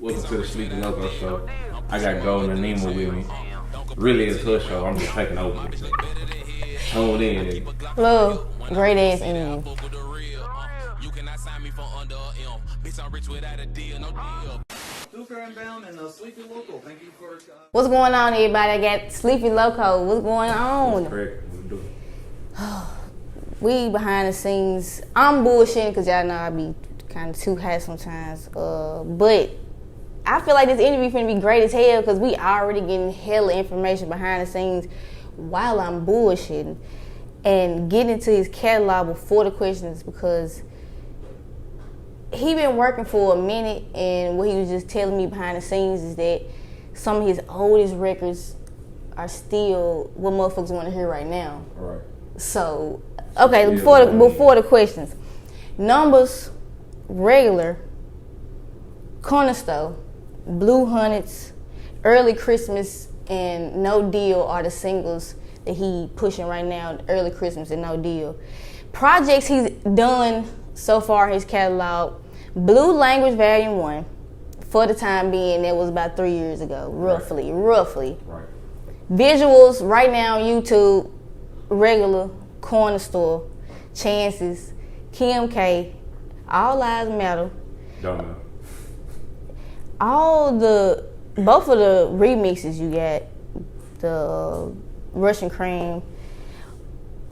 Welcome to the Sleepy Loco show. I got Golden and Nemo with me. Really, it's her show. I'm just taking over. Tone in. Look, great ass interview. What's going on, everybody? I got Sleepy Loco. What's going on? Correct. We behind the scenes. I'm bullshitting because y'all know I be kind of too hot sometimes. But I feel like this interview finna be great as hell because we already getting hella information behind the scenes while I'm bullshitting and getting into his catalog before the questions because he been working for a minute, and what he was just telling me behind the scenes is that some of his oldest records are still what motherfuckers want to hear right now. All right. So, okay, before the questions, Numbers, Regular, Corner Store, Blue Hunnets, Early Christmas, and No Deal are the singles that he pushing right now. Early Christmas and No Deal. Projects he's done so far in his catalog: Blue Language Volume 1, for the time being, that was about 3 years ago, roughly. Right. Visuals right now on YouTube: Regular, Corner Store, Chances, Kim K, All Lives Matter. Don't know. Both of the remixes you got, the Russian Cream,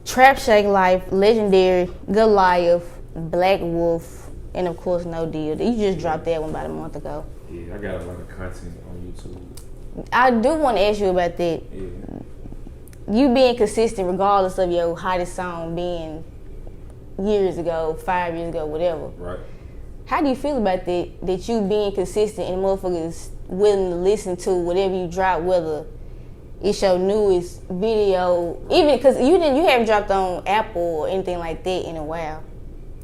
Trap Shake Life, Legendary, Goliath, Black Wolf, and of course No Deal. You just dropped that one about a month ago. Yeah, I got a lot of content on YouTube. I do want to ask you about that. Yeah. You being consistent regardless of your hottest song being years ago, 5 years ago, whatever. Right. How do you feel about that you being consistent and motherfuckers willing to listen to whatever you drop, whether it's your newest video, even because you haven't dropped on Apple or anything like that in a while.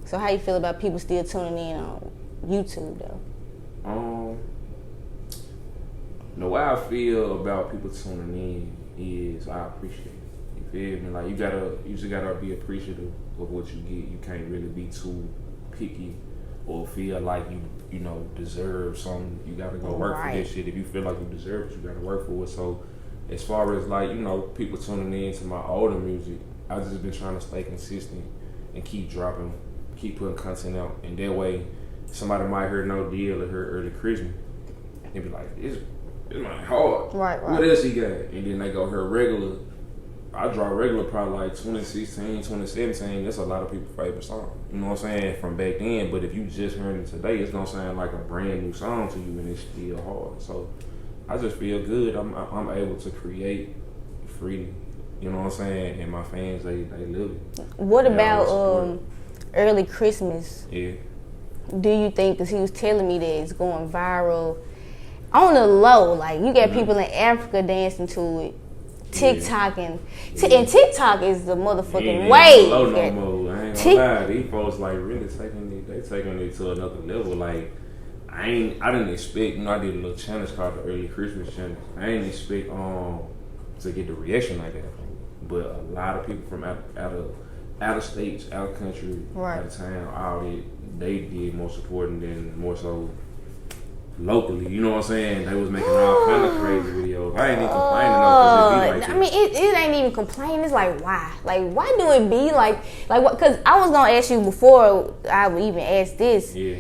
So how you feel about people still tuning in on YouTube though? The way I feel about people tuning in is I appreciate it. You feel me? Like you just gotta be appreciative of what you get. You can't really be too picky or feel like you deserve something. You gotta go work for this shit. If you feel like you deserve it, you gotta work for it. So as far as like, people tuning in to my older music, I just been trying to stay consistent and keep dropping, keep putting content out. And that way somebody might hear No Deal or hear Early Christmas and be like, this might hard. Right. What else he got? And then they go hear Regular. I draw Regular probably like 2016, 2017. That's a lot of people's favorite song. You know what I'm saying? From back then. But if you just heard it today, it's gonna sound like a brand new song to you, and it's still hard. So I just feel good. I'm able to create freely. You know what I'm saying? And my fans, they live it. What about Early Christmas? Yeah. Do you think, because he was telling me that it's going viral on the low, like you got people in Africa dancing to it, TikToking, and TikTok is the motherfucking wave. Low no more. I ain't gonna lie, these folks like really taking it to another level. Like I didn't expect. I did a little challenge called the Early Christmas Challenge. I didn't expect to get the reaction like that. But a lot of people from out of states, out of country, out of town, they did more supporting than more so locally. You know what I'm saying? They was making all kind of crazy videos. I ain't even complaining though, because it be like I mean, it ain't even complaining. It's like, why? Like, why do it be like what? Because I was gonna ask you before I would even ask this. Yeah.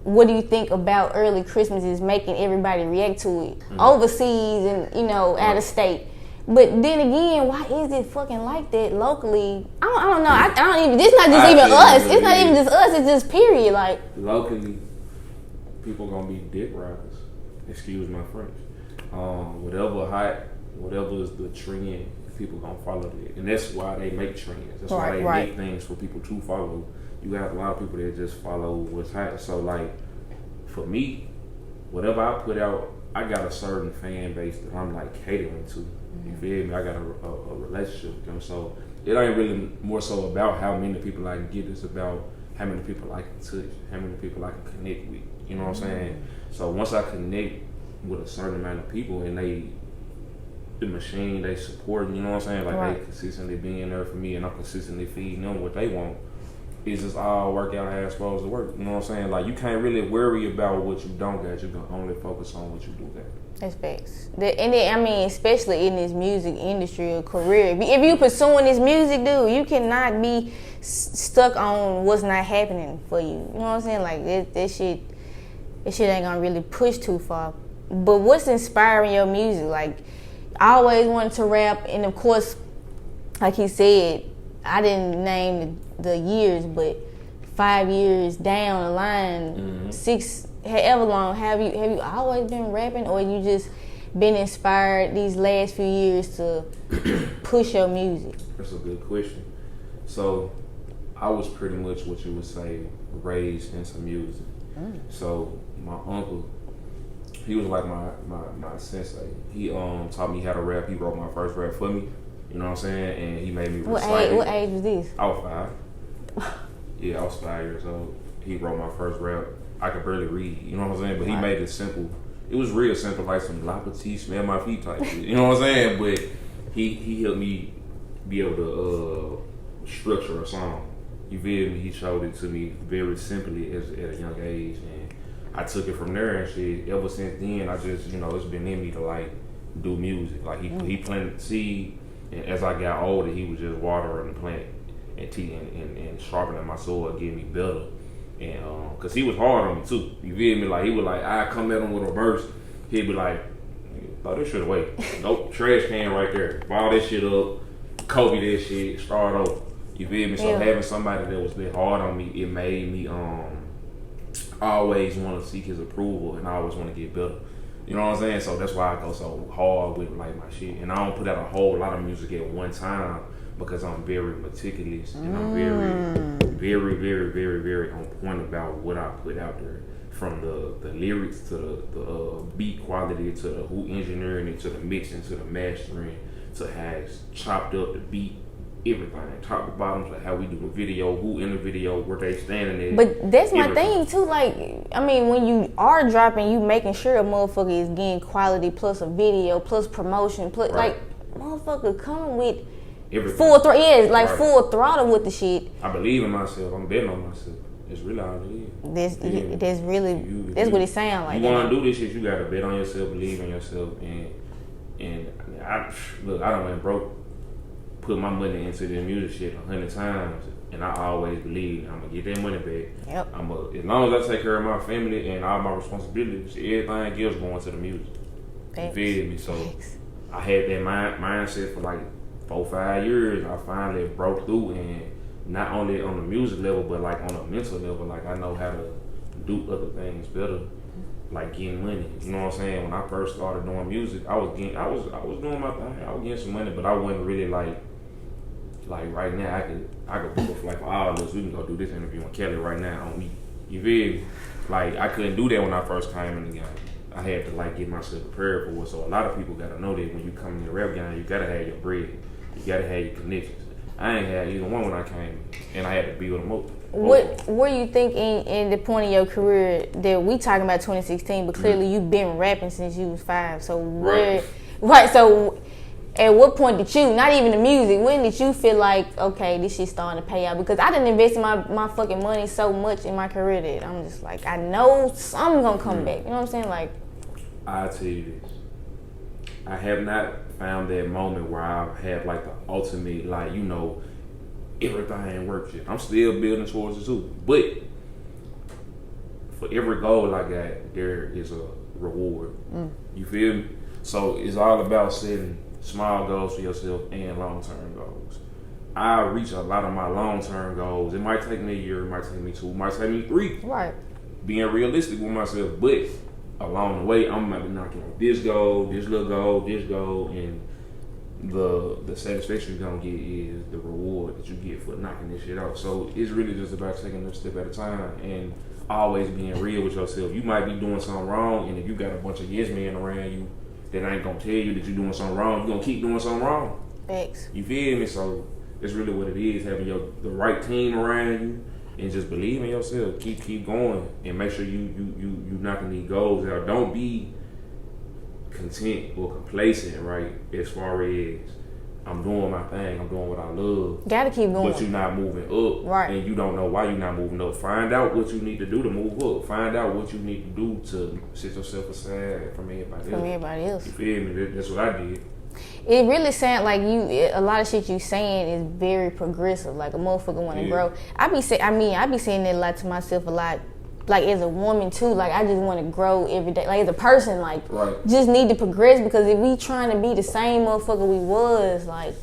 What do you think about Early Christmas is making everybody react to it overseas and out of state? But then again, why is it fucking like that locally? I don't know. I don't even. It's not just even us. It's not even just us. It's just period. Like locally, people gonna be dick riders. Excuse my French. Whatever hot, whatever is the trend, people gonna follow it, and that's why they make trends. That's why they make things for people to follow. You got a lot of people that just follow what's hot. So like, for me, whatever I put out, I got a certain fan base that I'm like catering to. You feel me? I got a relationship with them. So it ain't really more so about how many people I can get. It's about how many people I can touch, how many people I can connect with. You know what I'm saying? So once I connect with a certain amount of people and the machine, they support, you know what I'm saying? Like they consistently being there for me and I'm consistently feeding them what they want. it's just all work out how it's supposed to work. You know what I'm saying? Like, you can't really worry about what you don't got. You can only focus on what you do got. That's facts. And then, I mean, especially in this music industry or career, if you pursuing this music, dude, you cannot be stuck on what's not happening for you. You know what I'm saying? Like, that shit ain't gonna really push too far. But what's inspiring your music? Like, I always wanted to rap, and of course, like he said, I didn't name the years, but 5 years down the line, 6, however long, have you always been rapping, or you just been inspired these last few years to push your music? That's a good question. So, I was pretty much what you would say raised in some music. So, my uncle, he was like my sensei. He taught me how to rap. He wrote my first rap for me. You know what I'm saying? And he made me recite it. What age was this? I was 5. Yeah, I was 5 years old. He wrote my first rap. I could barely read, you know what I'm saying? But he made it simple. It was real simple, like some lapati, smell my feet type shit. You know what I'm saying? But he helped me be able to structure a song. You feel me? He showed it to me very simply at a young age, and I took it from there and shit. Ever since then, I just, you know, it's been in me to like do music. Like he planted the seed, and as I got older, he was just watering the plant and sharpening my sword, getting me better. And cause he was hard on me too. You feel me? Like he was like, I come at him with a verse, he'd be like, throw this shit away. Nope, trash can right there. Ball this shit up, Kobe this shit, start over. You feel me? So having somebody that was that hard on me, it made me always want to seek his approval, and I always want to get better. You know what I'm saying? So that's why I go so hard with like my shit, and I don't put out a whole lot of music at one time because I'm very meticulous and I'm very on point about what I put out there, from the lyrics to the beat quality to the who engineering it to the mixing to the mastering to how it's chopped up, the beat. Everything, top to bottom, like how we do the video, who in the video, where they standing there. But that's my thing too. Like, I mean, when you are dropping, you making sure a motherfucker is getting quality plus a video plus promotion plus like motherfucker come with everything. Full throttle with the shit. I believe in myself. I'm betting on myself. It's really all it is. That's what it sounds like. You want to do this shit, you gotta bet on yourself, believe in yourself, and I don't went broke. Put my money into the music shit 100 times, and I always believe I'm gonna get that money back. Yep. As long as I take care of my family and all my responsibilities, everything else going to the music. Thanks. You feel me? So I had that mindset for like 4-5 years. I finally broke through, and not only on the music level, but like on a mental level. Like I know how to do other things better, like getting money. You know what I'm saying? When I first started doing music, I was doing my thing. I was getting some money, but I wasn't really like right now, I could book a flight for all of us. We can go do this interview on Kelly right now on me. You feel me? Like I couldn't do that when I first came in the game. I had to like get myself prepared for it. So a lot of people gotta know that when you come in the rap game, you gotta have your bread. You gotta have your connections. I ain't had either one when I came, and I had to build them up. What were you thinking in the point of your career that we talking about 2016? But clearly you've been rapping since you was 5. So so. At what point did you, not even the music, when did you feel like, okay, this shit's starting to pay out? Because I didn't invest in my fucking money so much in my career that I'm just like, I know something's gonna come back. You know what I'm saying? Like, I'll tell you this. I have not found that moment where I've had like the ultimate, like, you know, everything works yet. I'm still building towards it too. But for every goal I got, there is a reward. You feel me? So it's all about setting small goals for yourself and long-term goals. I reach a lot of my long-term goals. It might take me a year, it might take me 2, it might take me 3. Right. Being realistic with myself, but along the way, I'm gonna be knocking on this goal, this little goal, this goal, and the satisfaction you're gonna get is the reward that you get for knocking this shit out. So it's really just about taking a step at a time and always being real with yourself. You might be doing something wrong, and if you got a bunch of yes men around you that ain't gonna tell you that you're doing something wrong, you're gonna keep doing something wrong. Thanks. You feel me? So that's really what it is, having the right team around you and just believe in yourself. Keep going and make sure you knocking these goals out. Don't be content or complacent, right? As far as I'm doing my thing. I'm doing what I love. Gotta keep going. But you're not moving up. Right. And you don't know why you're not moving up. Find out what you need to do to move up. Find out what you need to do to set yourself aside from everybody else. You feel me? That's what I did. It really sounds like a lot of shit you saying is very progressive. Like a motherfucker want to grow. I be saying that a lot to myself a lot. Like as a woman too, like I just want to grow every day. Like as a person, like just need to progress, because if we trying to be the same motherfucker we was, like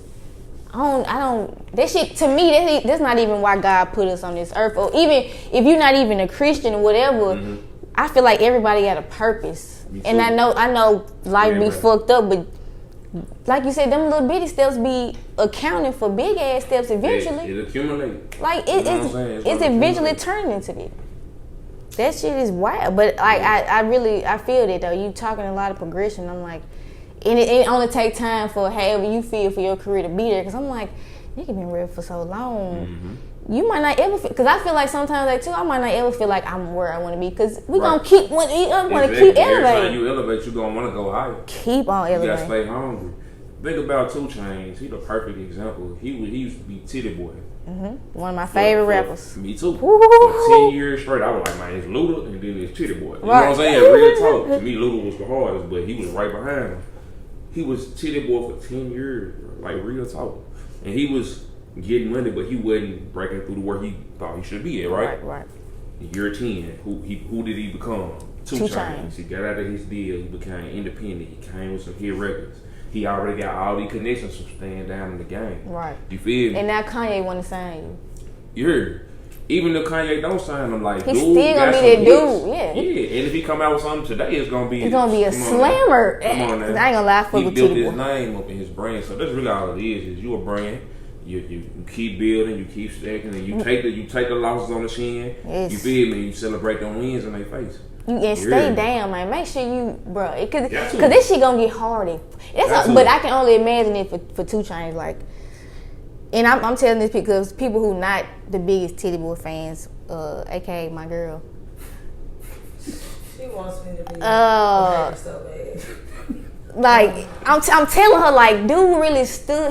I don't. That shit to me, that's not even why God put us on this earth. Or even if you're not even a Christian or whatever, I feel like everybody got a purpose. And I know life be fucked up, but like you said, them little bitty steps be accounting for big ass steps eventually. It accumulates. Like it's eventually turning into this. That shit is wild, but like I feel that though. You talking a lot of progression. I'm like, and it only take time for however you feel for your career to be there. Because I'm like, nigga been real for so long. You might not ever feel, because I feel like sometimes like too, I might not ever feel like I'm where I want to be, because we gonna keep want to keep elevating. Every time you elevate, you gonna want to go higher. Keep on elevating. You gotta stay hungry. Think about 2 Chainz. He the perfect example. He used to be Titty Boy. One of my favorite rappers. Me too. For 10 years straight, I was like, man, it's Luda and then it's Titty Boy. You know what I'm saying? Real talk. To me, Luda was the hardest, but he was right behind him. He was Titty Boy for 10 years, like real talk. And he was getting money, but he wasn't breaking through to where he thought he should be at, right? Right. Year 10, who did he become? 2 Chainz. He got out of his deal. He became independent. He came with some hit records. He already got all these connections from staying down in the game. Right. You feel me? And now Kanye want to sign you. You heard. Even if Kanye don't sign him, like, he's still gonna be that dude. Yeah. Yeah. And if he come out with something today, it's gonna be a slammer. Come on now. I ain't gonna lie, he built his name up in his brand. So that's really all it is you a brand. You keep building, you keep stacking, and you take the losses on the chin. Yes. You feel me? You celebrate them wins in their face. And stay down, man. Make sure you, bro, because this shit gonna get hard. But I can only imagine it for 2 Chainz, like. And I'm telling this because people who not the biggest Titty Boy fans, aka my girl. She wants me to be so bad. Like I'm telling her, like, dude really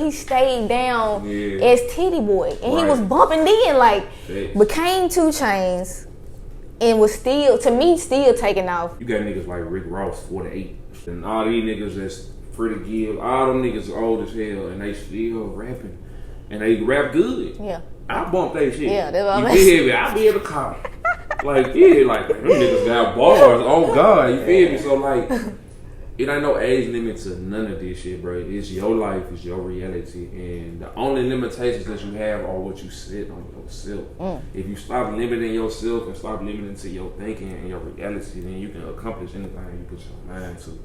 he stayed down as Titty Boy, and he was bumping then, like, became 2 Chainz. And was still taking off. You got niggas like Rick Ross, 48. And all these niggas that's free to give. All them niggas old as hell and they still rapping. And they rap good. Yeah. I bump that shit. Yeah, that's what I'm saying. I be in the car. Like, them niggas got bars. Oh, God. You feel me? So, like, it ain't no age limit to none of this shit, bro. It's your life, it's your reality, and the only limitations that you have are what you set on yourself. If you stop limiting yourself and stop limiting to your thinking and your reality, then you can accomplish anything you put your mind to.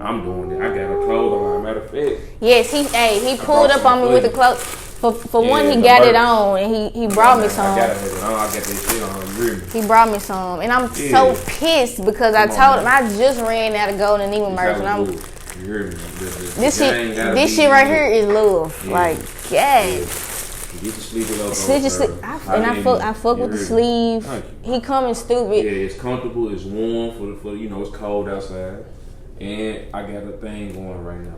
I'm doing it. I got a clothes on. Matter of fact. Yes, he pulled up on me with the clothes. For one, he got it on, and he brought me some. I got that shit on. Really. He brought me some, and I'm so pissed because I told him I just ran out of Golden Eagle merch, and I'm. You heard me. This shit right here is love. Yeah. Like, Get the sleeve up. I fuck with the sleeve. He coming stupid. Yeah, it's comfortable. It's warm for it's cold outside, and I got a thing going right now.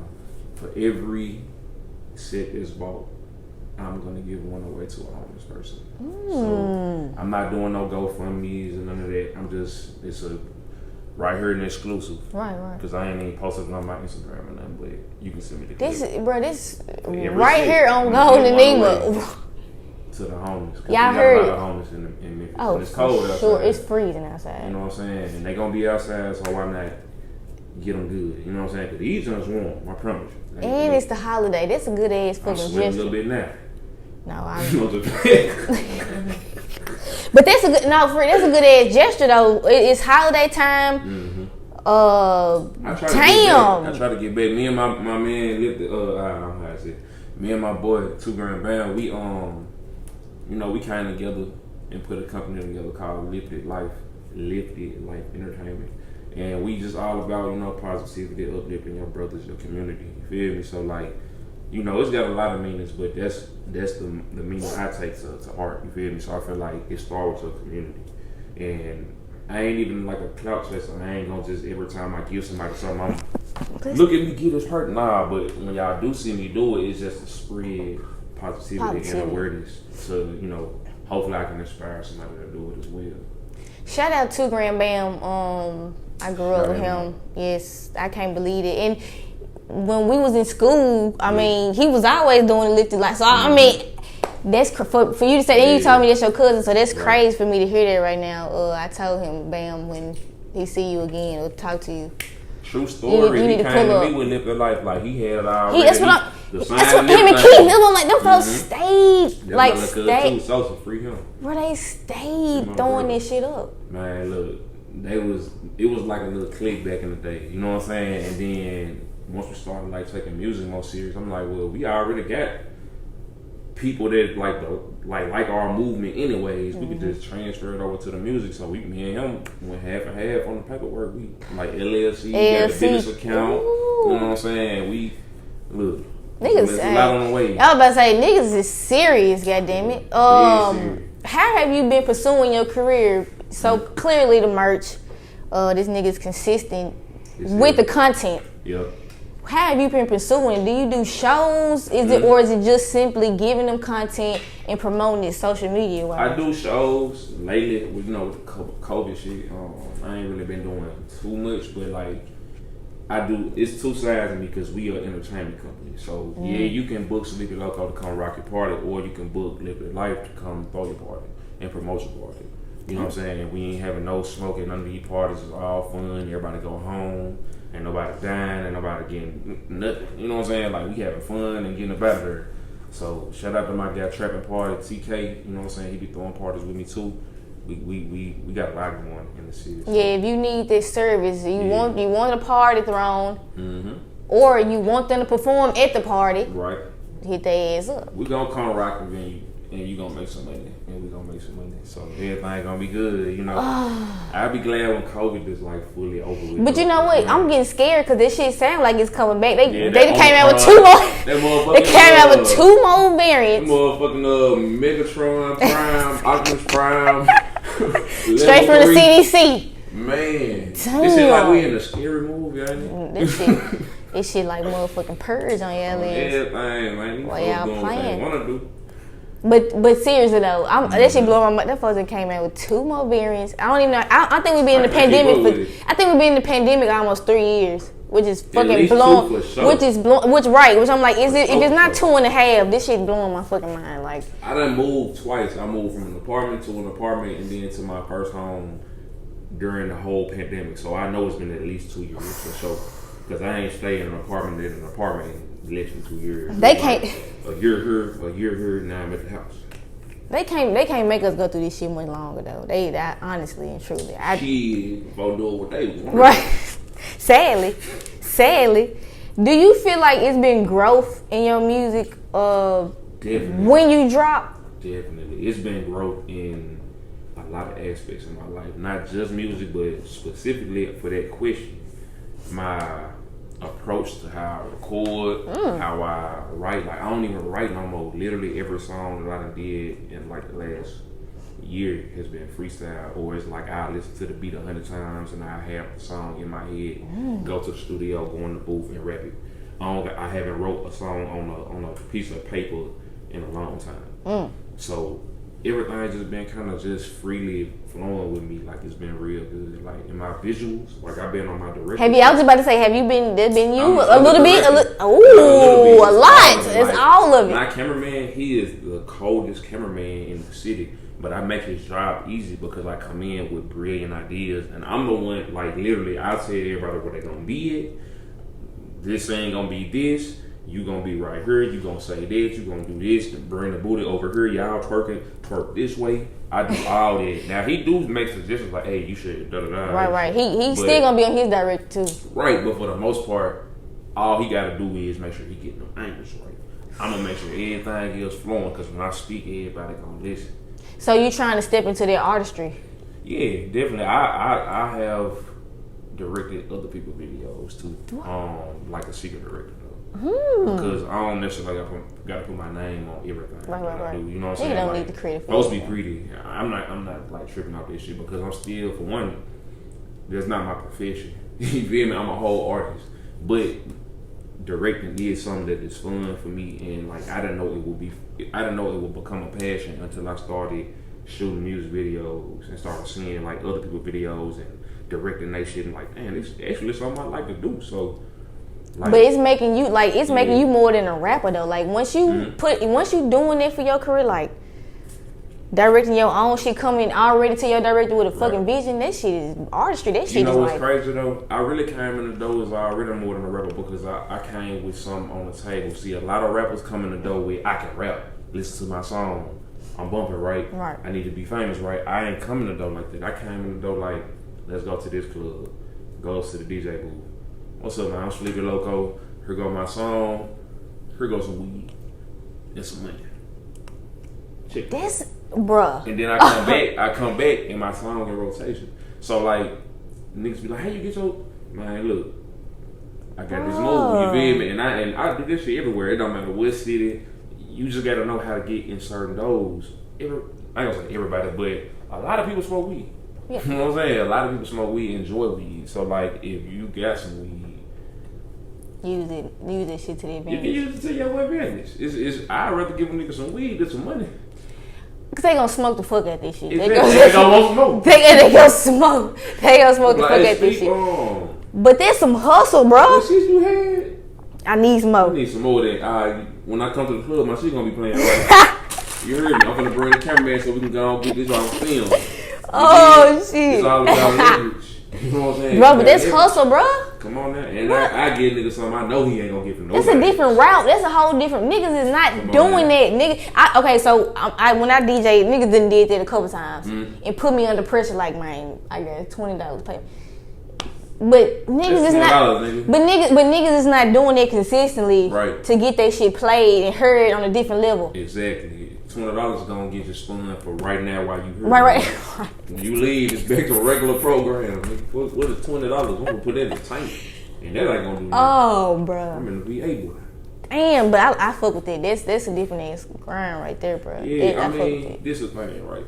For every set that's bought, I'm gonna give one away to a homeless person. So I'm not doing no GoFundMe's and none of that. It's a right here and exclusive. Right. Because I ain't even posted on my Instagram or nothing, but you can send me the clip. This right here on Golden Eagle. To the homeless. Y'all heard it. A lot of homeless in Memphis. Oh, and it's cold outside. Sure, it's freezing outside. You know what I'm saying? And they gonna be outside, so why not get them good? You know what I'm saying? Because these ones warm, I promise you. And it's the holiday. That's a good ass fucking gesture. I'm sweating a little bit now. No, but that's a good ass gesture though. It's holiday time. I try to get back. Me and my man lifted. Me and my boy, $2 Band. We came together and put a company together called Lifted Life Entertainment, and we just all about positivity, uplifting your brothers, your community. You feel me? So like. It's got a lot of meanings, but that's the meaning I take to heart. You feel me? So I feel like it starts with your community, and I ain't even like a clout chaser. I ain't gonna just every time I give somebody something, I'm look at me get this hurt. Nah, but when y'all do see me do it, it's just to spread positivity and awareness. So hopefully I can inspire somebody to do it as well. Shout out to Grand Bam. I grew up with him. Yes, I can't believe it. And when we was in school, I mean, he was always doing the lifted like. So I mean, that's for you to say. Then you told me that's your cousin, so that's crazy for me to hear that right now. I told him, Bam, when he see you again or talk to you. True story. He came to me with lifted life like he had already. That's what him and Keith. It was like them folks stayed like stayed. So free him. Bro, they stayed throwing this shit up. Man, look, it was like a little clique back in the day. You know what I'm saying? And then once we started like taking music more serious, I'm like, well, we already got people that like our movement anyways. We could just transfer it over to the music. So me and him went half and half on the paperwork. We like LLC, got the business account. Ooh. You know what I'm saying? We look. Niggas a lot on the way. I was about to say niggas is serious, goddammit. How have you been pursuing your career? So clearly the merch, this nigga's consistent with the content. Yep. How have you been pursuing? Do you do shows? Or is it just simply giving them content and promoting it social media wise? I do shows lately with the COVID shit. I ain't really been doing too much, but like I do. It's two sides of me because we are an entertainment company. So yeah, you can book Sleepy Loco to come rock your party, or you can book Liquid Life to come throw your party and promote your party. You know what I'm saying? We ain't having no smoking, none of these parties. It's all fun. Everybody go home. Ain't nobody dying. Ain't nobody getting nothing. You know what I'm saying? Like, we having fun and getting up out of there. So, shout out to my guy, Trapping Party, TK. You know what I'm saying? He be throwing parties with me, too. We got a lot going in the city. So. Yeah, if you need this service, you want a party thrown, or you want them to perform at the party. Right. Hit their ass up. We gonna come rock the venue, and you gonna make some money, and we gonna make some money. So everything gonna be good, you know. I'll be glad when COVID is like fully over with. But you know what? I'm getting scared because this shit sound like it's coming back. They came out with two more. They came out with two more variants. Motherfucking Megatron Prime, Optimus Prime. Straight from the CDC. Man, this shit like we in a scary movie, ain't it? This shit like motherfucking Purge on y'all ass. Everything, man. What y'all playing? Wanna do. But seriously though, that shit blowing my mind. That folks came out with two more variants. I don't even know. I think we've been in the pandemic I think we've been in the pandemic almost 3 years, which is fucking blowing. Which I'm like, if it's not 2.5, this shit blowing my fucking mind. Like, I done moved twice. I moved from an apartment to an apartment and then to my first home during the whole pandemic. So I know it's been at least 2 years for sure. Because I ain't staying in an apartment in less than 2 years. They can't. A year here, now I'm at the house. They can't make us go through this shit much longer though. They honestly and truly. Shit, about doing what they want. Right. Sadly, do you feel like it's been growth in your music? Definitely. When you drop. Definitely, it's been growth in a lot of aspects of my life, not just music, but specifically for that question, my approach to how I record, how I write. Like, I don't even write no more. Literally every song that I done did in like the last year has been freestyle, or it's like I listen to the beat 100 times and I have the song in my head, go to the studio, go in the booth and rap it. I haven't wrote a song on a piece of paper in a long time. So everything just been kind of just freely flowing with me. Like, it's been real good. Like, in my visuals, like, I've been on my direction. I was about to say, have you been, there's been you a little bit? A lot. It's all of it. My cameraman, he is the coldest cameraman in the city. But I make his job easy because I come in with brilliant ideas. And I'm the one, like, literally, I tell everybody where they're going to be at. This ain't going to be this. You gonna be right here, you gonna say this, you gonna do this, bring the booty over here, y'all twerk this way. I do all that. Now, he do make suggestions like, hey, you should da-da-da. Right. He's still gonna be on his direct too. Right, but for the most part, all he gotta do is make sure he getting them angles right. I'm gonna make sure everything else flowing, because when I speak, everybody gonna listen. So you trying to step into their artistry? Yeah, definitely. I have directed other people's videos too. Like a secret director though. Because I don't necessarily gotta put my name on everything. Right. Do, you know what I'm saying? You don't like, need the credit for supposed to be greedy. I'm not like tripping out this shit because I'm still, for one, that's not my profession. You feel me? I'm a whole artist, but directing is something that is fun for me, and like I didn't know it would become a passion until I started shooting music videos and started seeing like other people's videos and directing that shit, and like, man, it's actually something I like to do. So, like, but it's making you making you more than a rapper though. Like once you doing it for your career, like directing your own shit, coming already to your director with a fucking vision, that shit is artistry. That shit you know is what's like crazy though? I really came in the door as already more than a rapper because I came with something on the table. See, a lot of rappers come in the door with I can rap, listen to my song, I'm bumping right. I need to be famous, right? I ain't coming in the door like that. I came in the door like, let's go to this club, goes to the DJ booth. What's up, man? I'm Sleepy Loco. Here go my song. Here goes some weed and some money. Check this, bruh. And then I come back, and my song in rotation. So like, niggas be like, "How you get your man? Look, I got this move. You feel me? And I do this shit everywhere. It don't matter what city. You just gotta know how to get in certain doors. I ain't gonna say everybody, but a lot of people smoke weed. Yeah. You know what I'm saying? A lot of people smoke weed, enjoy weed. So like, if you got some weed, use that shit to the advantage. You can use it to your advantage. I'd rather give a nigga some weed than some money. Cause they gonna smoke the fuck at this shit. Exactly. They gonna smoke. They gonna smoke. They gonna smoke the fuck at this shit. But there's some hustle, bro. The shit you had. I need some more. I need some more of that. When I come to the club, my shit gonna be playing right. You heard me. I'm gonna bring the cameraman so we can go and get this on film. Oh shit. It's all about leverage. You know what I'm saying? Bro, but that's hustle, bro. Come on now. And I get nigga something I know he ain't gonna get from nobody. That's a different route. That's a whole different. Niggas is not doing that. Nigga, so when I DJ, niggas done did that a couple times and put me under pressure. Like, man, I got $20 pay. But niggas is not. Nigga. But niggas is not doing it consistently to get that shit played and heard on a different level. Exactly. $20 is gonna get you spun for right now while you here. Right. When you leave, it's back to a regular program. What is $20? I'm gonna put that in the tank, and that ain't gonna do nothing. Oh, bro. I'm in the VA boy. Damn, but I fuck with that. That's a different ass grind right there, bro. Yeah, I mean, this is the thing, right?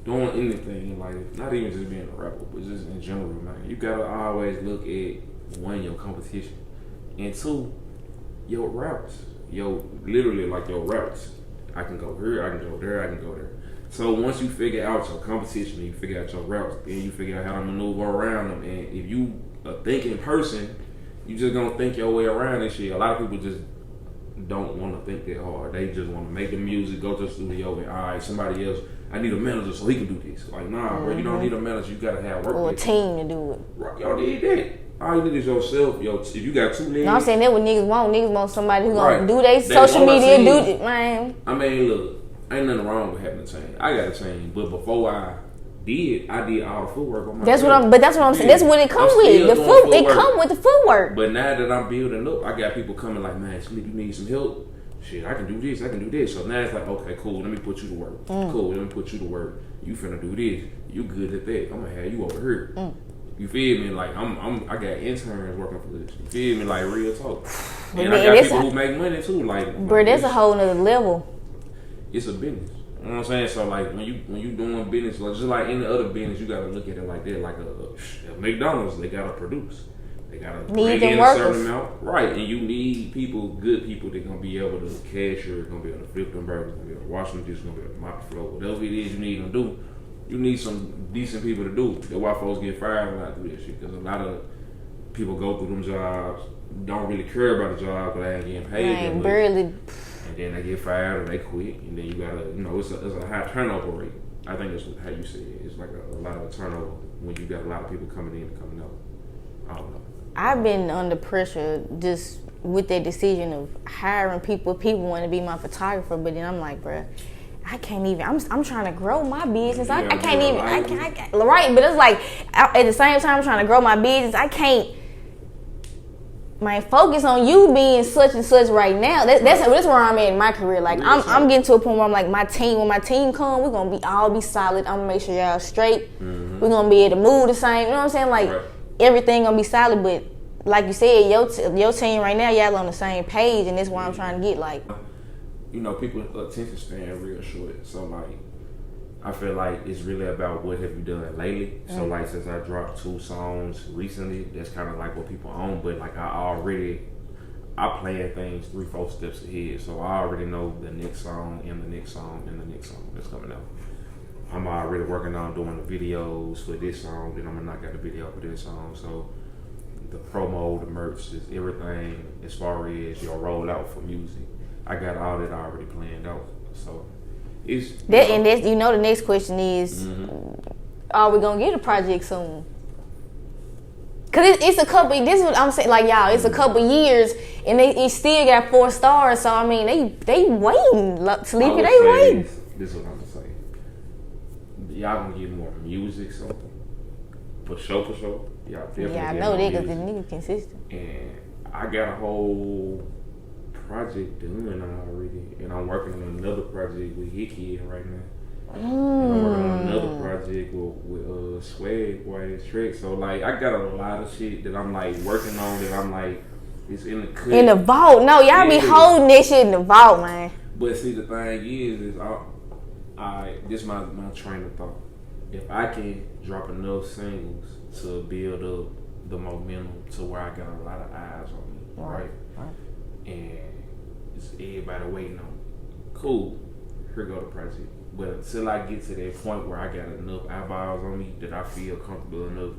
Doing anything in life, not even just being a rapper, but just in general, man. You gotta always look at one, your competition, and two, your routes. Literally like your routes. I can go here, I can go there, I can go there. So once you figure out your competition, you figure out your routes, then you figure out how to maneuver around them. And if you a thinking person, you just gonna think your way around this shit. A lot of people just don't want to think that hard. They just want to make the music, go to the studio, and all right, somebody else. I need a manager so he can do this. Like, nah, bro, you don't need a manager. You gotta have work. Or a team to do it. Right, y'all need that. All you need is yourself. If you got two legs. No, I'm saying that what niggas want. Niggas want somebody who gonna do their social media, do it, man. I mean, look, ain't nothing wrong with having a team. I got a team, but before I did all the footwork on my. That's what I'm saying. That's what it comes with. The foot. It come with the footwork. But now that I'm building up, I got people coming like, man, Sleep, you need some help. Shit, I can do this. I can do this. So now it's like, okay, cool. Let me put you to work. Cool. Let me put you to work. You finna do this. You good at that. I'm gonna have you over here. You feel me? Like I got interns working for this. You feel me? Like real talk. And I got people who make money too. Like, bro, that's a whole nother level. It's a business. You know what I'm saying? So like when you doing business, like, just like any other business, you gotta look at it like that. Like a McDonald's, they gotta produce. They gotta bring in a certain amount, right? And you need good people that gonna be able to cashier, gonna be able to flip them burgers, gonna be able to wash them dishes, gonna be able to mop the floor, whatever it is you need them to do. You need some decent people to do. That's why folks get fired when I do this shit. Because a lot of people go through them jobs, don't really care about the job, but they ain't getting paid. Barely. And then they get fired or they quit. And then you gotta, it's a high turnover rate. I think that's how you say it. It's like a lot of a turnover when you got a lot of people coming in and coming out. I don't know. I've been under pressure just with that decision of hiring people. People want to be my photographer, but then I'm like, bruh, I can't even. I'm trying to grow my business. I can't even. I can't. Right, but it's like at the same time I'm trying to grow my business. I can't. Focus on you being such and such right now. That's where I'm at in my career. Like I'm getting to a point where I'm like when my team come, we're gonna all be solid. I'm gonna make sure y'all straight. We're gonna be able to move the same. You know what I'm saying? Like everything gonna be solid, but like you said, your team right now, y'all on the same page, and that's why I'm trying to get like. You know, people attention span real short, so like I feel like it's really about what have you done lately. So like since I dropped 2 songs recently, that's kind of like what people own. But like I plan things 3-4 steps ahead, so I already know the next song and the next song and the next song that's coming out. I'm already working on doing the videos for this song, then I'm gonna knock out the video for this song. So the promo, the merch, just everything as far as your rollout for music, I got all that already planned out. So it's that, and that's, the next question is, are we gonna get a project soon? Cause it's a couple. This is what I'm saying. Like y'all, it's a couple years, and it still got 4 stars. So I mean, they waiting. Sleepy, they waiting. This is what I'm gonna say. Y'all gonna get more music, so for sure. Y'all definitely. Yeah, I know that because the nigga consistent. And I got a whole project done already, and I'm working on another project with Hickey right now. And I'm working on another project with Swag White Trick. So like I got a lot of shit that I'm like working on that I'm like it's in the cut. In the vault. No, y'all be holding that shit in the vault, man. But see, the thing is this is my train of thought. If I can drop enough singles to build up the momentum to where I got a lot of eyes on me, right? And it's everybody waiting on me. Cool. Here go the project. But until I get to that point where I got enough eyeballs on me that I feel comfortable enough,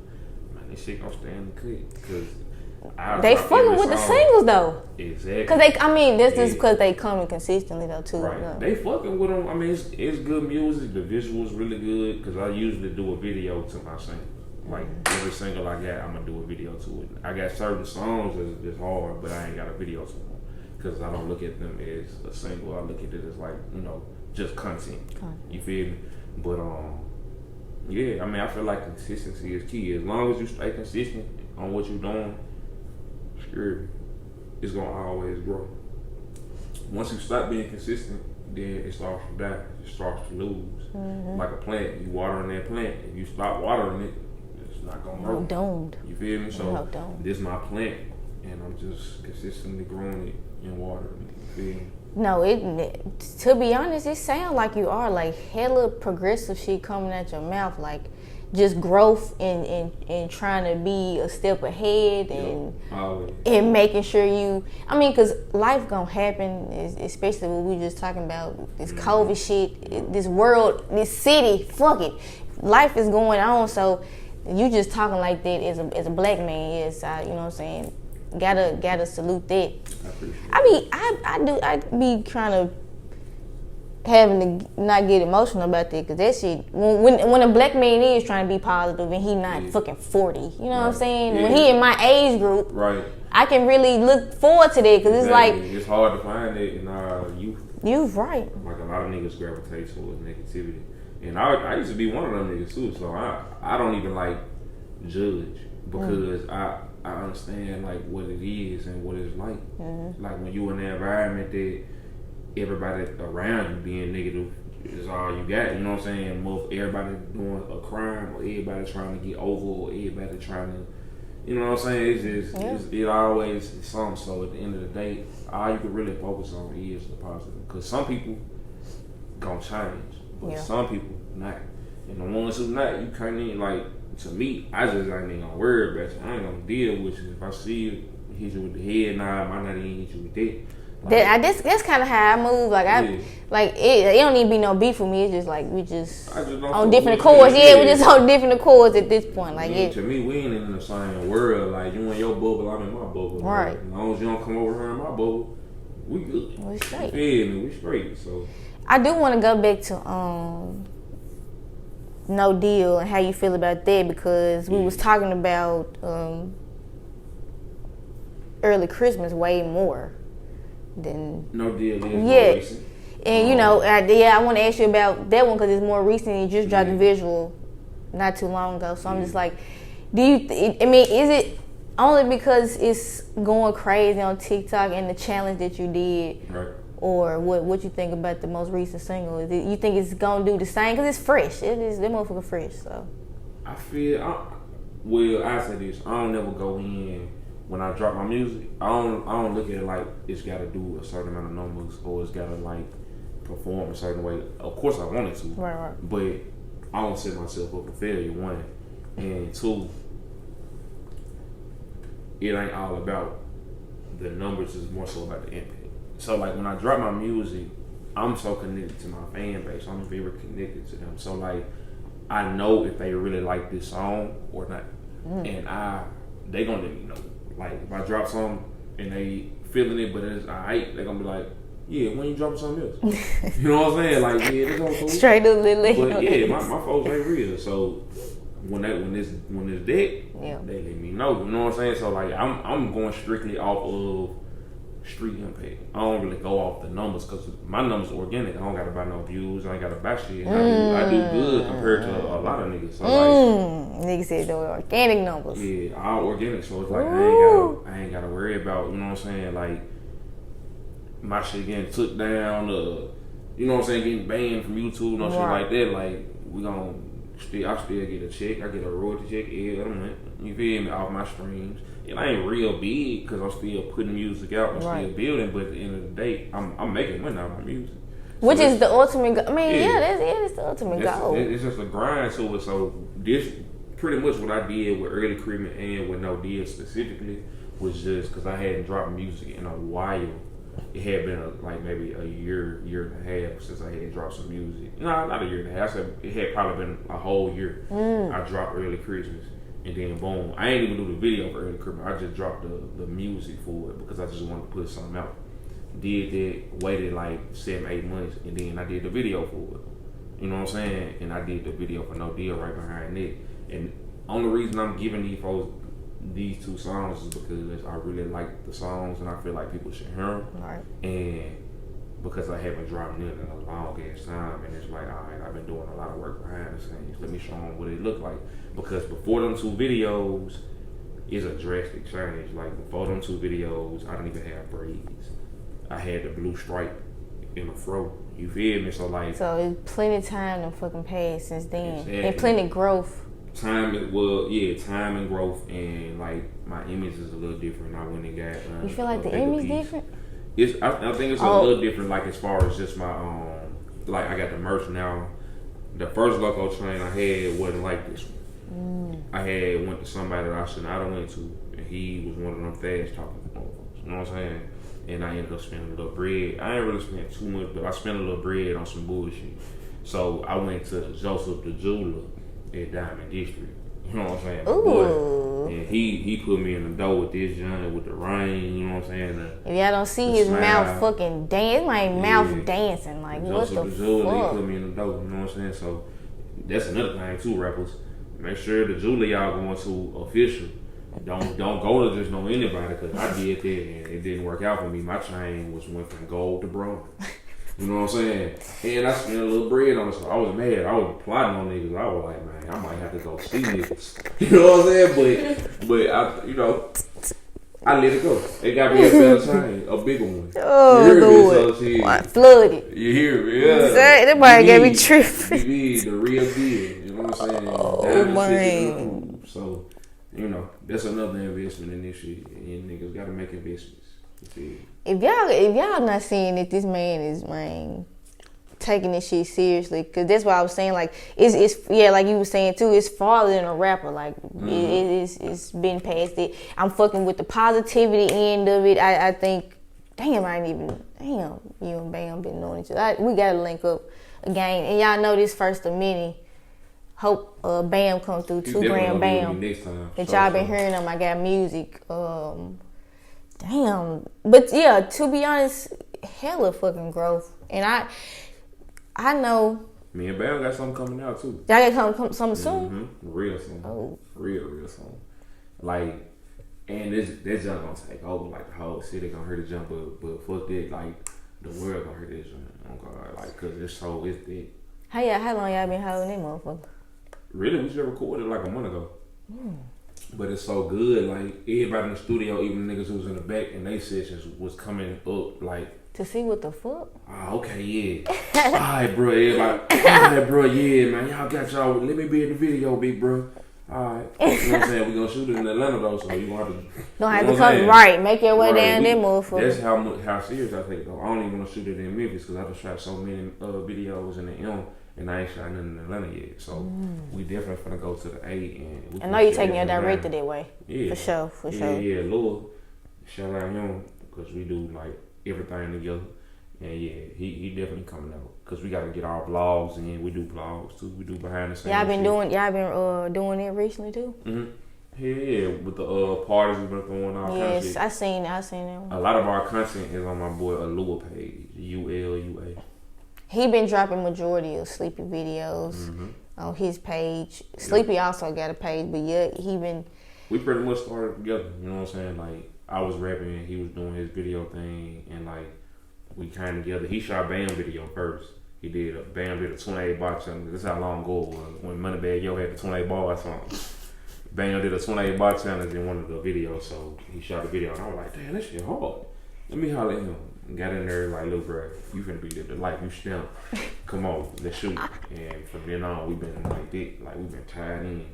man, this shit gonna stay in the cut. Cause they fucking with the singles though. Exactly. Cause that's just because they coming consistently though too. Right. They fucking with them. I mean, it's good music. The visuals really good. Cause I usually do a video to my singles. Like every single I got, I'm gonna do a video to it. I got certain songs that's hard, but I ain't got a video to them. Cause I don't look at them as a single. I look at it as like, just content. You feel me? But yeah, I mean, I feel like consistency is key. As long as you stay consistent on what you're doing, sure, it's gonna always grow. Once you stop being consistent, then it starts to die. It starts to lose. Like a plant, you watering that plant. If you stop watering it, it's not gonna grow. Doomed. You feel me? So this is my plant, and I'm just consistently growing it and watering it. You feel me? No, to be honest, it sounds like you are like hella progressive shit coming at your mouth, like just growth and trying to be a step ahead and making sure you. I mean, cause life gonna happen, especially what we just talking about this COVID shit, this world, this city. Fuck it, life is going on. So you just talking like that as a black man, yes, you know what I'm saying. Gotta salute that. I be trying to having to not get emotional about that because that shit when a black man is trying to be positive and he not fucking 40, you know what I'm saying? When he in my age group, right? I can really look forward to that because it's like it's hard to find it in our youth. Youth, right? Like a lot of niggas gravitate towards negativity, and I used to be one of them niggas too. So I don't even like judge because I understand like what it is and what it's like. Like when you in an environment that everybody around you being negative is all you got. You know what I'm saying? Everybody doing a crime, or everybody trying to get over, or everybody trying to, you know what I'm saying? It's just it always is something. So at the end of the day, all you can really focus on is the positive. Because some people gonna change, but some people not. And the ones who not, you can't even like. To me, I just ain't even gonna worry about you. I ain't gonna deal with you. If I see you hit you with the head, I might not even hit you with that. Like, that's kind of how I move. Like it don't need to be no beef with me. It's just like we just on different accords. Yeah, we just on different accords at this point. Like to me, we ain't in the same world. Like you in your bubble, I'm in my bubble. Right. As long as you don't come over here in my bubble, we good. We straight. Yeah, we straight. So I do want to go back to No Deal and how you feel about that because we was talking about early Christmas way more than No Deal is more recent. And I want to ask you about that one because it's more recent. You just dropped the visual not too long ago, so I'm just like, is it only because it's going crazy on TikTok and the challenge that you did? Right. Or what you think about the most recent single? You think it's gonna do the same? Cause it's fresh. That motherfucker fresh. So I feel I say this. I don't never go in when I drop my music, I don't look at it like it's got to do a certain amount of numbers or it's got to like perform a certain way. Of course, I want it to, right. But I don't set myself up for failure. One, and two, it ain't all about the numbers. It's more so about the impact. So like when I drop my music, I'm so connected to my fan base. I'm very connected to them. So like I know if they really like this song or not, and they gonna let me know. Like if I drop something and they feeling it, but it's alright, they gonna be like, yeah, when you dropping something else? You know what I'm saying? Like, yeah, this all cool. Straight up Lily. But yeah, my folks ain't real. So when it's dead, they let me know. You know what I'm saying? So like I'm going strictly off of street impact. I don't really go off the numbers because my numbers are organic. I don't gotta buy no views. I ain't gotta buy shit. I do good compared to a lot of niggas. So like, niggas said those organic numbers. Yeah, all organic. So it's like I ain't gotta worry about. You know what I'm saying? Like my shit getting took down. You know what I'm saying? Getting banned from YouTube. No shit like that. Like we gonna I still get a check. I get a royalty check every month. You feel me? Off my streams. It ain't real big because I'm still putting music out and still building. But at the end of the day, I'm making money out of my music. Which is the ultimate goal. I mean, that's the ultimate goal. It's just a grind to it. So this pretty much what I did with Early Creamer and with No Deal specifically was just because I hadn't dropped music in a while. It had been like maybe a year and a half since I had dropped some music. No, not a year and a half. I said it had probably been a whole year. I dropped Early Christmas. And then boom, I ain't even do the video for Early Christmas. I just dropped the music for it because I just wanted to put something out. Did that, waited like 7-8 months, and then I did the video for it. You know what I'm saying? And I did the video for No Deal right behind it. And only reason I'm giving these folks these two songs is because I really like the songs and I feel like people should hear them. Right. And because I haven't dropped none in a long ass time, and it's like, all right, I've been doing a lot of work behind the scenes. Let me show them what it look like. Because before them two videos, it's a drastic change. Like before them two videos, I didn't even have braids. I had the blue stripe in the fro. You feel me? So like, so it's plenty of time to fucking pass since then, exactly. And plenty of growth. Time and growth, and like my image is a little different. I went and got. You feel like the image different? I think it's a little different. Like as far as just my like I got the merch now. The first Loco train I had wasn't like this one. I had went to somebody that I shouldn't have went to, and he was one of them fast talking motherfuckers. You know what I'm saying? And I ended up spending a little bread. I ain't really spent too much, but I spent a little bread on some bullshit. So I went to Joseph the Jeweler at Diamond District. You know what I'm saying? Ooh. And he put me in the door with this joint, with the rain, you know what I'm saying? If y'all don't see his mouth fucking dance, my mouth dancing. Like, Joseph what the Jeweler, fuck? he put me in the door, you know what I'm saying? So that's another thing too, rappers. Make sure the jeweler y'all going to official. Don't go to just know anybody, because I did that and it didn't work out for me. My chain went from gold to bronze. You know what I'm saying? And I spent a little bread on it, so I was mad. I was plotting on niggas. I was like, man, I might have to go see niggas. You know what I'm saying? But I let it go. It got me a better chain, a bigger one. Oh, Lord. Flooded. You hear me? Yeah. That might get me tripping. The real deal. You know what I'm saying? Oh, man. So, that's another investment in this shit. And niggas got to make investments. If y'all not seeing that this man is taking this shit seriously, because that's why I was saying, like, it's like you were saying too, it's farther than a rapper. Like it's been past it. I'm fucking with the positivity end of it. I think, you and Bam been knowing each other. We gotta link up again, and y'all know this first of many. Hope Bam come through 2 grand Bam. That y'all been hearing him. I got music. Damn. But yeah, to be honest, hella fucking growth. And I know. Me and Bam got something coming out too. Y'all got come something soon? Real soon. Oh. Real soon. Like, and this jump gonna take over. Like the whole city gonna hear the jump, but fuck that. Like the world gonna hear this jump. Oh God, like, cause it's big. How long y'all been holding that motherfucker? Really, we just recorded like a month ago. But it's so good, like everybody in the studio, even the niggas who was in the back, and they sessions was coming up like to see what the fuck. Okay, yeah. Alright, bro, everybody. Alright, bro, yeah, man, y'all got y'all. Let me be in the video, big bro. Alright. You know what I'm saying? We're gonna shoot it in Atlanta though, so you gonna have to Don't have to come right. Make your way down there, motherfucker. That's how serious I take it though. I don't even wanna shoot it in Memphis because I've shot so many videos in the M and I ain't shot nothing in Atlanta yet. So we definitely finna go to the A and I know you're taking your director that way. Yeah. For sure. Yeah, Lord. Shout out him because we do like everything together. And yeah, he definitely coming out because we got to get our vlogs in. We do vlogs too. We do behind the scenes. Y'all been doing it recently too. Yeah, with the parties we've been throwing all kinds of shit. I seen that. A lot of our content is on my boy Alua page, ULUA. He been dropping majority of Sleepy videos on his page. Sleepy also got a page, but yeah, we pretty much started together. You know what I'm saying? Like I was rapping, he was doing his video thing, and like. We came together. He shot Bam video first. Bam did a 28 bar challenge. This is how long ago it was when Moneybag Yo had the 28 bar song. Bam did a 28 bar challenge in one of the videos, so he shot a video, and I was like, damn, this shit hard. Let me holler at him. And got in there like, little bro, you finna be the life you stamp. Come on, let's shoot. And from then on, we've been like that, like we've been tied in,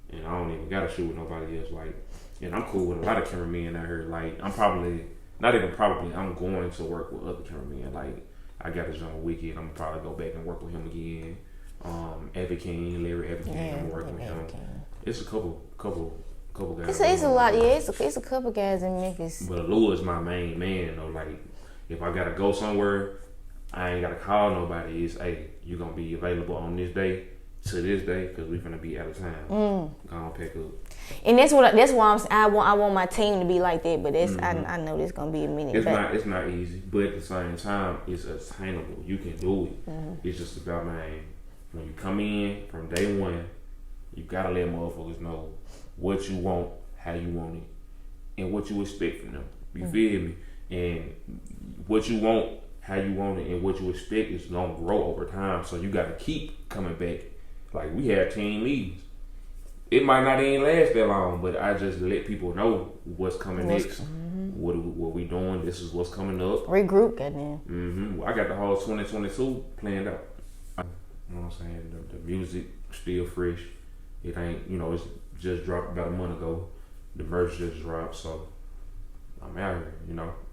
and I don't even gotta shoot with nobody else. Like, and I'm cool with a lot of cameramen out here. Like, I'm probably. Not even probably, I'm going to work with other cameramen. Like, I got this young Wicked, I'm gonna probably go back and work with him again. Evan King, Larry Evan King, I'm working with him. It's a couple guys. It's a lot, yeah, it's a couple guys in Memphis. But Lou is my main man, though. Like, if I gotta go somewhere, I ain't gotta call nobody. It's, hey, you gonna be available on this day to this day, because we finna be out of time. Gonna pick up. And that's why I want my team to be like that. But I know this gonna be a minute. It's not easy, but at the same time, it's attainable. You can do it. It's just about, man, when you come in from day one, you gotta let motherfuckers know what you want, how you want it, and what you expect from them. You feel me? And what you want, how you want it, and what you expect is gonna grow over time. So you gotta keep coming back. Like, we have team meetings. It might not even last that long, but I just let people know what's coming next. What we doing? This is what's coming up. Regroup, goddamn. I got the whole 2022 planned out. You know what I'm saying? The music still fresh. It ain't, it's just dropped about a month ago. The merch just dropped, so I'm out here,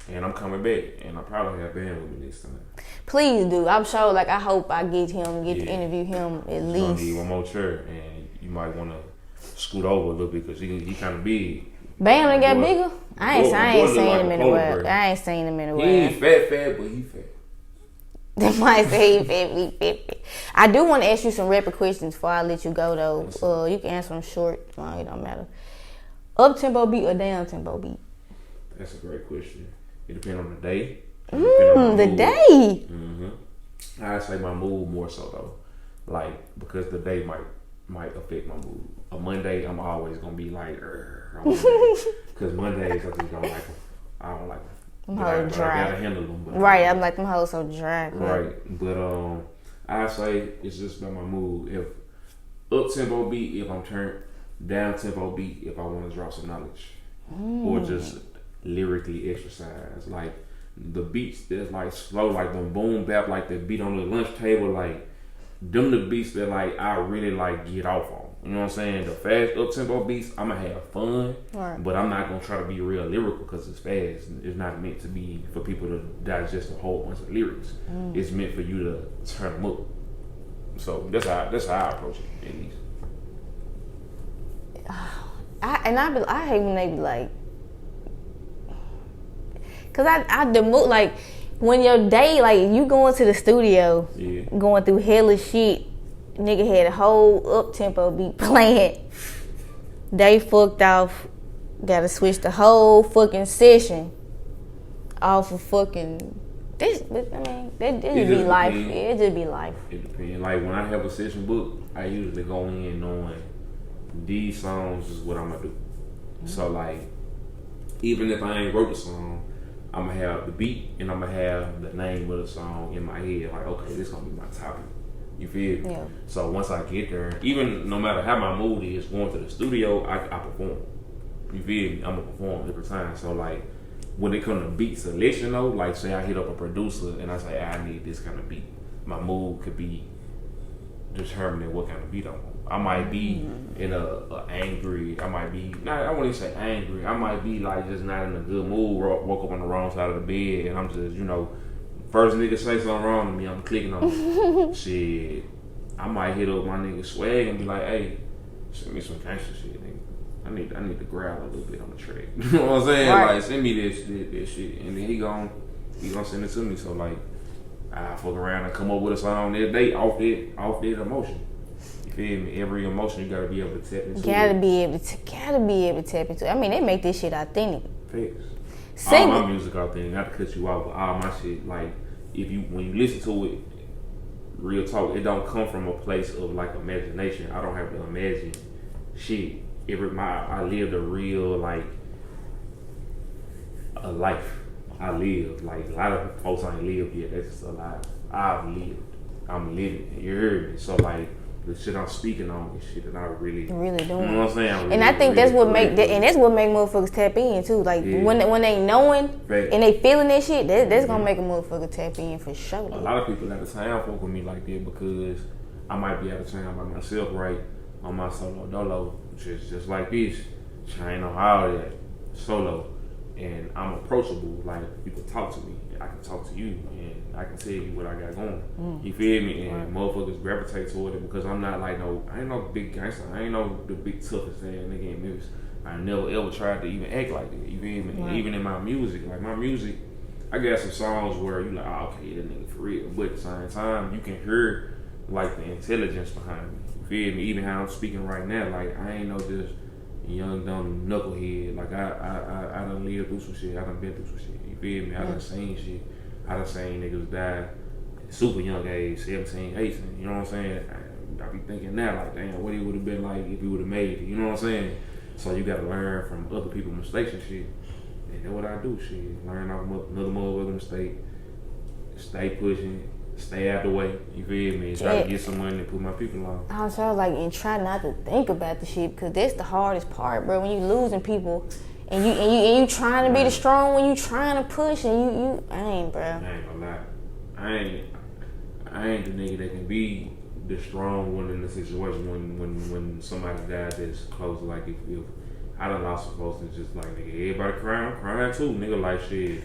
and I'm coming back, and I probably have band with me this time. Please do. I'm sure. Like, I hope I get to interview him at least. Gonna need one more chair, and you might want to scoot over a little bit because he kind of big. Bam, they got bigger. I ain't seen him in a while. I ain't seen him in a while. He ain't fat, but he fat. They might say he fat. I do want to ask you some rapid questions before I let you go, though. You can answer them short. It don't matter. Up tempo beat or down tempo beat? That's a great question. It depends on the day. The day. I'd say my mood more so though, like because the day might affect my mood. A Monday, I'm always gonna be like, because Mondays I just don't like them. I don't like them. I'm so dry. I gotta handle them. But, right, I'm like them hoes so dry. Right, but I say it's just about my mood. If up tempo beat, if I'm turned, down tempo beat, if I want to drop some knowledge, or just lyrically exercise, like the beats that's like slow, like the boom bap, like the beat on the lunch table, like them the beats that like I really like get off on. You know what I'm saying? The fast up tempo beats, I'm gonna have fun, but I'm not gonna try to be real lyrical because it's fast. It's not meant to be for people to digest a whole bunch of lyrics. It's meant for you to turn them up. So that's how I approach it, at least. I hate when they be like, cause the mood, like when your day, like you going to the studio, going through hella shit, nigga had a whole up tempo beat playing. They fucked off, gotta switch the whole fucking session off of fucking this. I mean, it just be life. It just be life. It depends. Like when I have a session book, I usually go in knowing these songs is what I'm gonna do. So like, even if I ain't wrote the song, I'm gonna have the beat and I'm gonna have the name of the song in my head. Like, okay, this gonna be my topic. You feel me? Yeah. So once I get there, even no matter how my mood is, going to the studio, I perform. You feel me? I'm gonna perform every time. So like, when it comes to beat selection though, like say I hit up a producer and I say I need this kind of beat, my mood could be determining what kind of beat I want. I might be in a angry. I might be I wouldn't say angry. I might be like just not in a good mood. Woke up on the wrong side of the bed, and I'm just first nigga say something wrong to me, I'm clicking on it. Shit, I might hit up my nigga Swag and be like, hey, send me some gangster shit, nigga. I need to growl a little bit on the track. You know what I'm saying? Right. Like, send me this shit, and then he gonna send it to me. So like, I fuck around and come up with a song that day off that emotion. You feel me? Every emotion you gotta be able to tap into. Gotta be able to tap into. I mean, they make this shit authentic. Facts. All my music authentic. Not to cut you out, but all my shit, like, when you listen to it, real talk, it don't come from a place of like imagination. I don't have to imagine shit. I lived a real a life. I lived like a lot of folks ain't lived yet. That's just a lie. I've lived. I'm living. You heard me. So like the shit I'm speaking on is shit that I really doing. You know what I'm saying? And I think that's what make motherfuckers tap in too. Like when they knowing and they feeling that shit, that's gonna make a motherfucker tap in for sure. A lot of people at the time fuck with me like that because I might be out of town by myself, right? On my solo dolo, which is just like this. I ain't know how that solo, and I'm approachable. Like you can talk to me, I can talk to you, and I can tell you what I got going. You feel me? And motherfuckers gravitate toward it because I'm not like I ain't no big gangster. I ain't no the big toughest ass nigga in Memphis. I never ever tried to even act like that. You feel me? Right. Even in my music, I got some songs where you like, oh, okay, that nigga for real. But at the same time, you can hear like the intelligence behind me. Feel me? Even how I'm speaking right now, like I ain't no just young dumb knucklehead. Like I done lived through some shit. I done been through some shit. You feel me? I done seen shit. I done seen niggas die super young age, 17, 18. You know what I'm saying? I be thinking now, like, damn, what he would have been like if he would have made it. You know what I'm saying? So you gotta learn from other people's mistakes and shit. And that's what I do. Shit, learn off another motherfucking mistake. Stay pushing. Stay out the way, you feel me? Try to get some money and put my people on. I was like, and try not to think about the shit because that's the hardest part, bro. When you losing people, and you trying to be the strong when you trying to push, and I ain't, bro. I ain't gonna lie, I ain't the nigga that can be the strong one in the situation when somebody dies that's close. Like if I done lost some folks, it's just like nigga, everybody crying too, nigga. Like shit,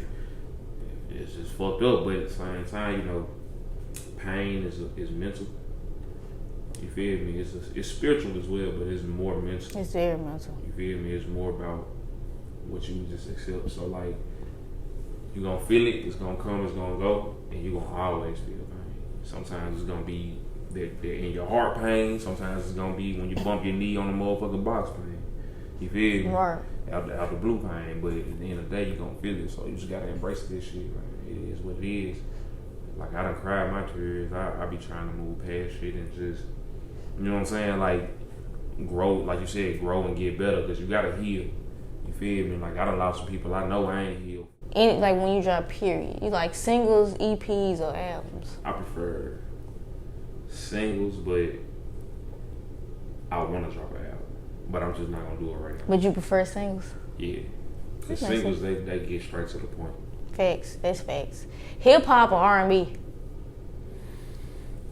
it's just fucked up. But at the same time, pain is mental. You feel me? It's spiritual as well, but it's more mental. It's very mental. You feel me? It's more about what you just accept. So like, you gonna feel it. It's gonna come. It's gonna go, and you gonna always feel pain. Sometimes it's gonna be that in your heart pain. Sometimes it's gonna be when you bump your knee on the motherfucking box pain. You feel me? Right. Out the blue pain, but at the end of the day, you gonna feel it. So you just gotta embrace this shit. Man. It is what it is. Like, I done cried my tears. I be trying to move past shit and just, you know what I'm saying? Like, grow, like you said, grow and get better because you gotta heal. You feel me? Like, I done lost some people I know I ain't healed. And, like, when you drop period, you like singles, EPs, or albums? I prefer singles, but I want to drop an album. But I'm just not going to do it right now. But you prefer singles? Yeah. Because singles, they get straight to the point. Facts. That's facts. Hip hop or R&B?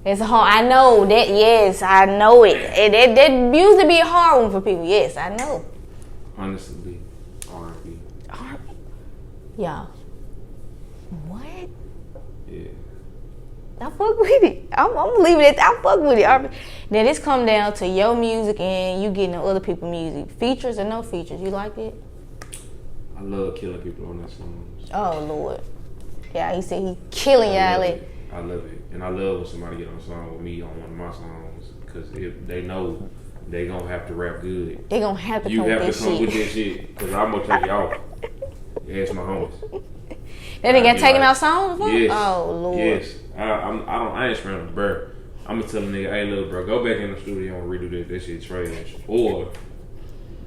It's hard. I know that. Yes, I know it. That used to be a hard one for people. Yes, I know. Honestly, R&B. R&B. Y'all. What? Yeah. I fuck with it. I'm gonna leave it at that. I fuck with it. R&B. Then this come down to your music and you getting other people's music. Features or no features? You like it? I love killing people on that song. Oh, Lord. Yeah, he said he killing y'all. I love it. And I love when somebody get on a song with me on one of my songs because if they know they gonna have to rap good. They gonna have to come with that shit. You have to come with that shit because I'm gonna take it off. Ask my homies. They didn't get taken out songs? Yes. Oh, Lord. Yes. I ain't spraying the bird. I'm gonna tell a nigga, hey, little bro, go back in the studio and redo this. That shit trash. Or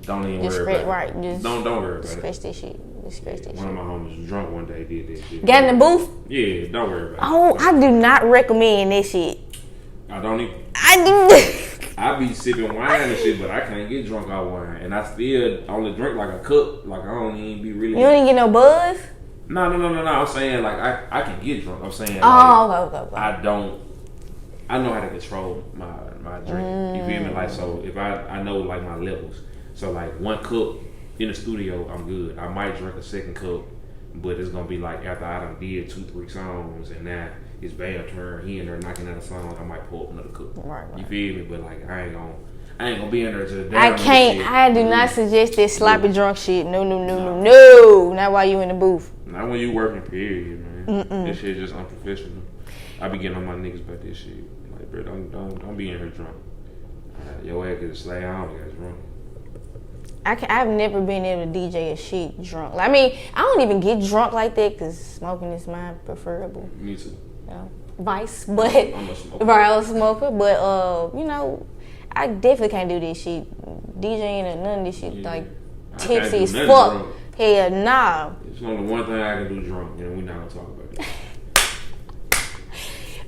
don't even worry about it. Right. Just don't worry about it. Scratch that shit. One of my homies was drunk one day, did that shit. Got in the booth? Yeah, don't worry about it. Oh, I do not recommend that shit. I don't even. I do. I be sipping wine and shit, but I can't get drunk off wine. And I still only drink like a cup. Like, I don't even be really. You don't even get no buzz? No. I'm saying, like, I can get drunk. I'm saying, like, okay. I know how to control my drink. You feel me? Like, so if I know like my levels. So like 1 cup in the studio, I'm good. I might drink a 2nd cup, but it's gonna be like after I done did 2-3 songs, and now it's Bam turn. He in there knocking out a song. I might pull up another cup. Right. You feel me? But like I ain't gonna be in there to the I can't. I do not suggest that sloppy drunk shit. No. Not while you in the booth. Not when you working. Period, man. This shit just unprofessional. I be getting on my niggas about this shit. Like, bro, don't be in here drunk. Your ass could slay on you guys drunk. I've never been able to DJ a shit drunk. I mean, I don't even get drunk like that because smoking is my preferable. Me too. Vice, but I'm a smoker. Right, I'm a smoker. But you know, I definitely can't do this shit. DJing and none of this shit like tipsy as fuck. Drunk. Hell nah. It's only one thing I can do drunk, and we're not gonna talk about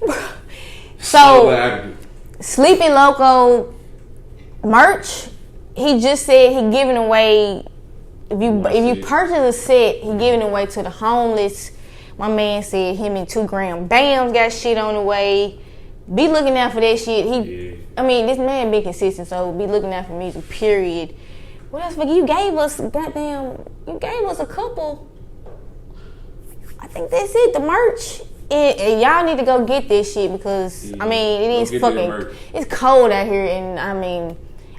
that. So, Sleeping Loco merch. He just said he giving away. If you purchase a set, he giving away to the homeless. My man said him and 2 gram Bams got shit on the way. Be looking out for that shit. I mean, this man been consistent, so be looking out for music. Period. What else? You gave us a couple. I think that's it. The merch. And y'all need to go get this shit because I mean it is fucking. It's cold out here, and I mean.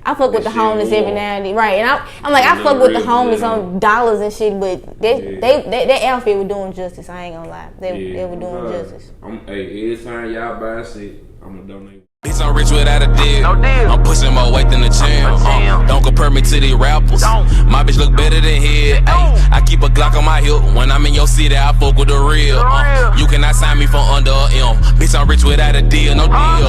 I fuck with the homeless every now and then, right? And I'm like, I fuck with the homeless on dollars and shit, but that outfit was doing justice. I ain't gonna lie, they were doing justice. Every time y'all buy a set, I'm gonna donate. Bitch, I'm rich without a deal. No deal. I'm pushing more weight than the champ. Don't compare me to these rappers. My bitch look better than his. I keep a Glock on my hip. When I'm in your city, I fuck with the real. You cannot sign me from under a M. Bitch, I'm rich without a deal. No deal.